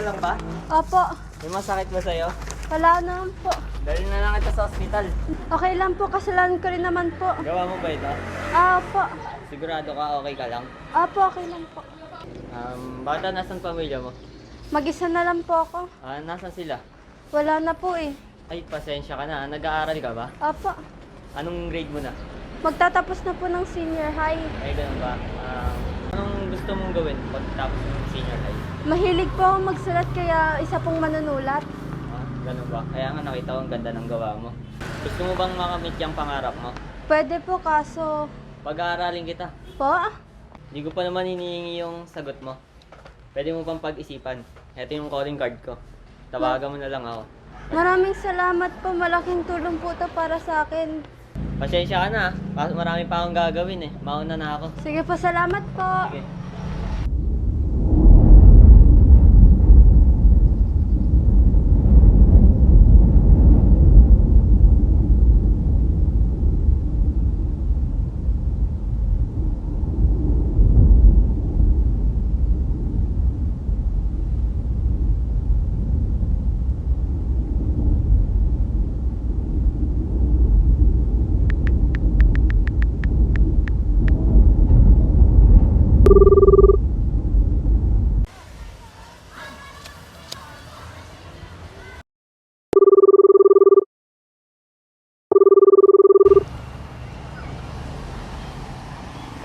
ka lang ba? Opo, May masakit ba sa'yo? wala naman po. Dali na lang kita sa ospital. Okay lang po, kasalanan ko rin naman po. Gawa mo ba ito? Opo. Sigurado ka okay ka lang? Opo, okay lang po. Bata, nasan pamilya mo? Mag-isa na lang po ako. Nasan sila? Wala na po eh. Ay, pasensya ka na. Nag-aaral ka ba? Opo. Anong grade mo na? Magtatapos na po ng senior high. Ay, ganun ba? Anong gusto mong gawin pagtapos ng senior high? Mahilig po ako magsulat kaya isa pong manunulat. Ganun ba? Kaya nga nakita ko ang ganda ng gawa mo. Gusto mo bang makamit yung pangarap mo? Pwede po kaso... Pag-aaralin kita. Po? Hindi ko pa naman hinihingi yung sagot mo. Pwede mo pang pag-isipan. Ito yung calling card ko. Tawagan mo na lang ako. Maraming salamat po. Malaking tulong po to para sa akin. Pasensya ka na. Kaso marami pa akong gagawin eh. Mauna na ako. Sige po, salamat po. Sige.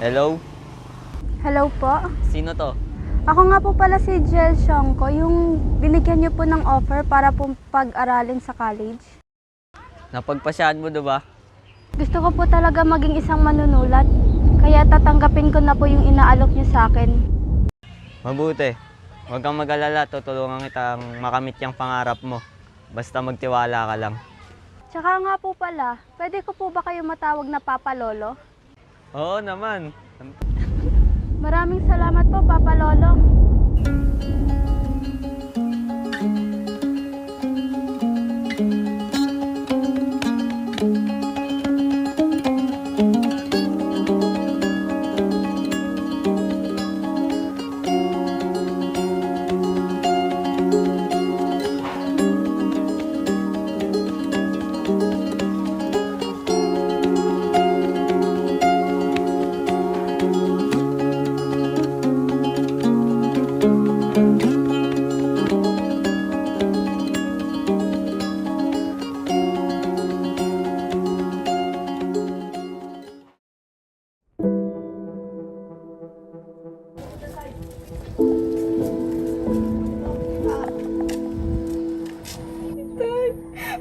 Hello? Hello po. Sino to? Ako nga po pala si Jel Shongko, yung binigyan niyo po ng offer para po pag-aralin sa college. Napagpasyahan mo ba? Gusto ko po talaga maging isang manunulat, kaya tatanggapin ko na po yung inaalok niyo sa akin. Mabuti. Huwag kang mag-alala. Tutulungan kitang makamit yung pangarap mo. Basta magtiwala ka lang. Tsaka nga po pala, pwede ko po ba kayo matawag na Papa Lolo? Oo naman. Maraming salamat po, Papa Lolo.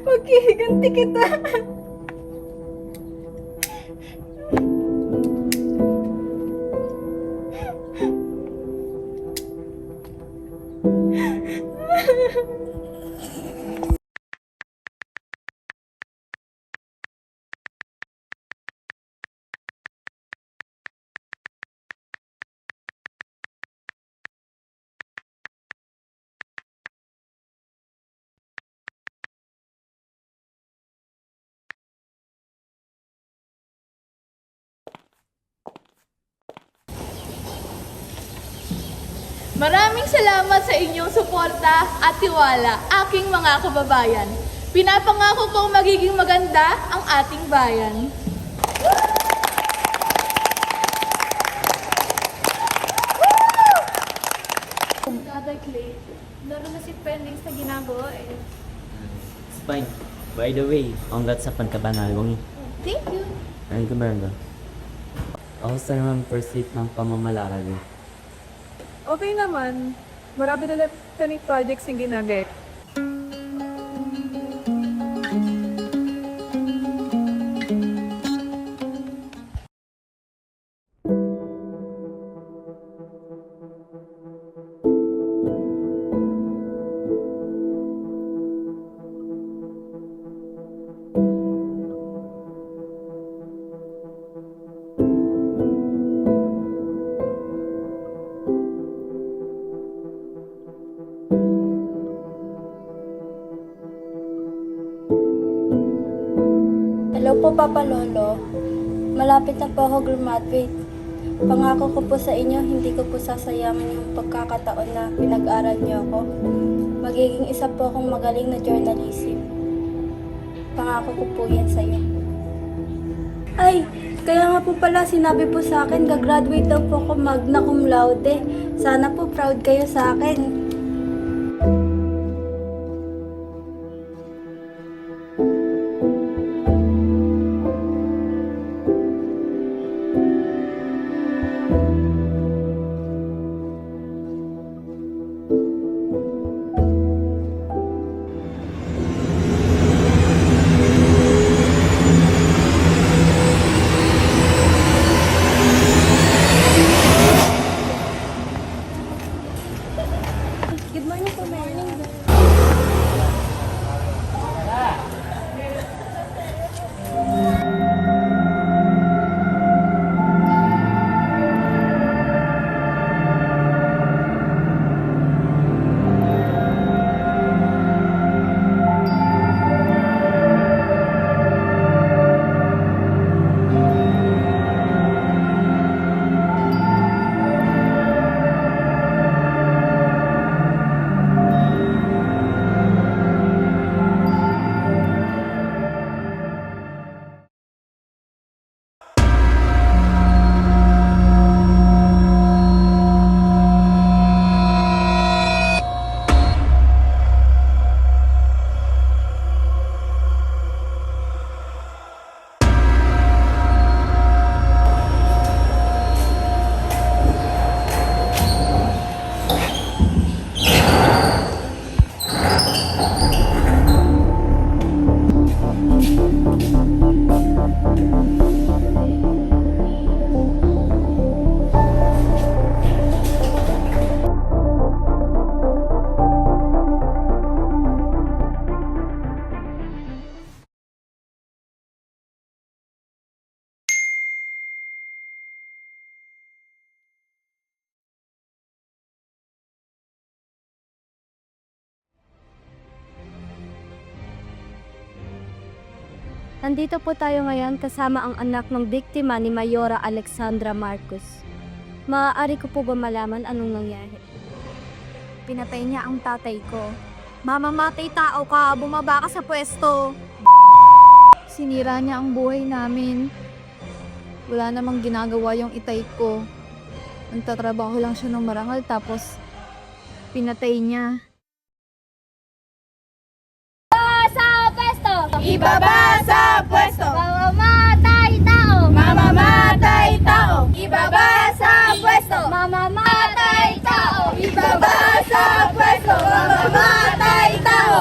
Pagkihiganti kita. Maraming salamat sa inyong suporta at tiwala, aking mga kababayan. Pinapangako kong magiging maganda ang ating bayan. Kada Clay, laro na si Pendings na ginagawa eh. It's fine. By the way, congrats sa pagkabanalong. Thank you! Ano ka, Brenda? Ako sa naman first week ng pamamalakad eh. Okay naman. Marami na lang projects yung ginagay. Hello po, Papa Lolo. Malapit na po ako graduate. Pangako ko po sa inyo, hindi ko po sasayaman yung pagkakataon na pinag-aral niyo ako. Magiging isa po akong magaling na journalism. Pangako ko po yan sa'yo. Ay, kaya nga po pala sinabi po sa akin, gagraduate daw po ako magna cum laude. Sana po proud kayo sa akin. Good morning po, Mary. Nandito po tayo ngayon kasama ang anak ng biktima ni Mayora Alexandra Marcos. Maaari ko po ba malaman anong nangyari? Pinatay niya ang tatay ko. Mamamatay tao ka, bumaba ka sa pwesto. Sinira niya ang buhay namin. Wala namang ginagawa yung itay ko. Nagtatrabaho lang siya ng marangal tapos pinatay niya. Ibaba sa pwesto! Mamamatay tao! Mamamatay tao! Ibaba sa pwesto! Mamamatay tao! Ibaba sa pwesto! Mamamatay tao!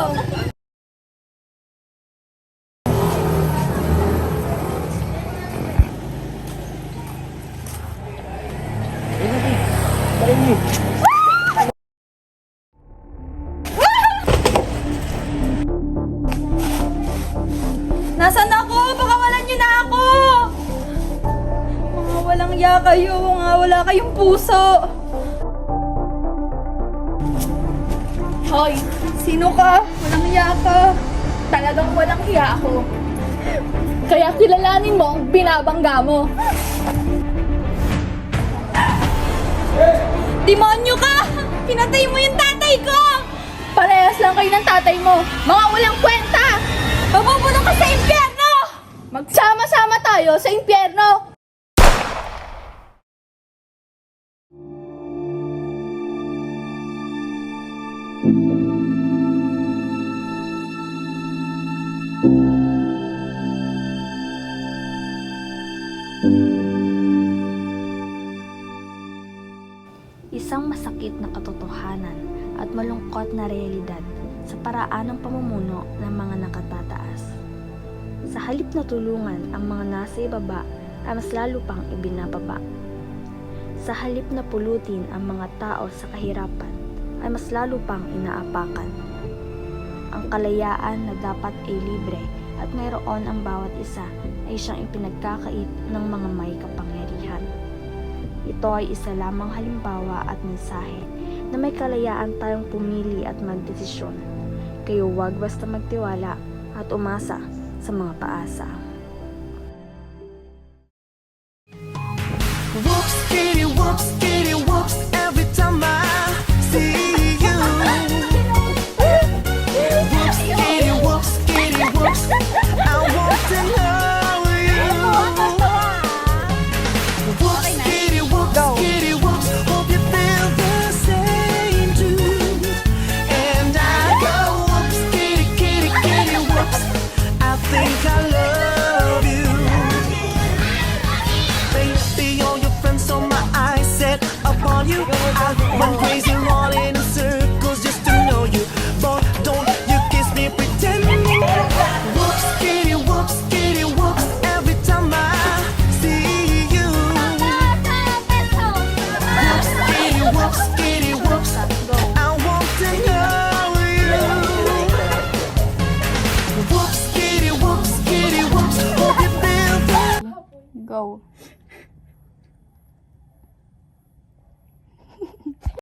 Nasaan ako? Pakawalan niyo na ako! Mga walang ya kayo, mga wala kayong puso. Hoy, Sino ka? Walang ya ka. talagang walang hiya ako. Kaya kilalanin mo ang binabangga mo. Demonyo ka! Pinatay mo yung tatay ko! Parehas lang kayo ng tatay mo. Mga walang kwenta! Mabubulong ka sa impyerno! Magsama-sama tayo sa impyerno! Isang masakit na katotohanan at malungkot na realidad sa paraan ng pamumuno ng mga nakatataas. Sa halip na tulungan ang mga nasa ibaba ay mas lalo pang ibinababa. Sa halip na pulutin ang mga tao sa kahirapan ay mas lalo pang inaapakan. Ang kalayaan na dapat ay libre at mayroon ang bawat isa ay siyang ipinagkakait ng mga may kapangyarihan. Ito ay isa lamang halimbawa at mensahe na may kalayaan tayong pumili at magdesisyon. Kayo huwag basta magtiwala at umasa sa mga paasa. Books Fox Kids.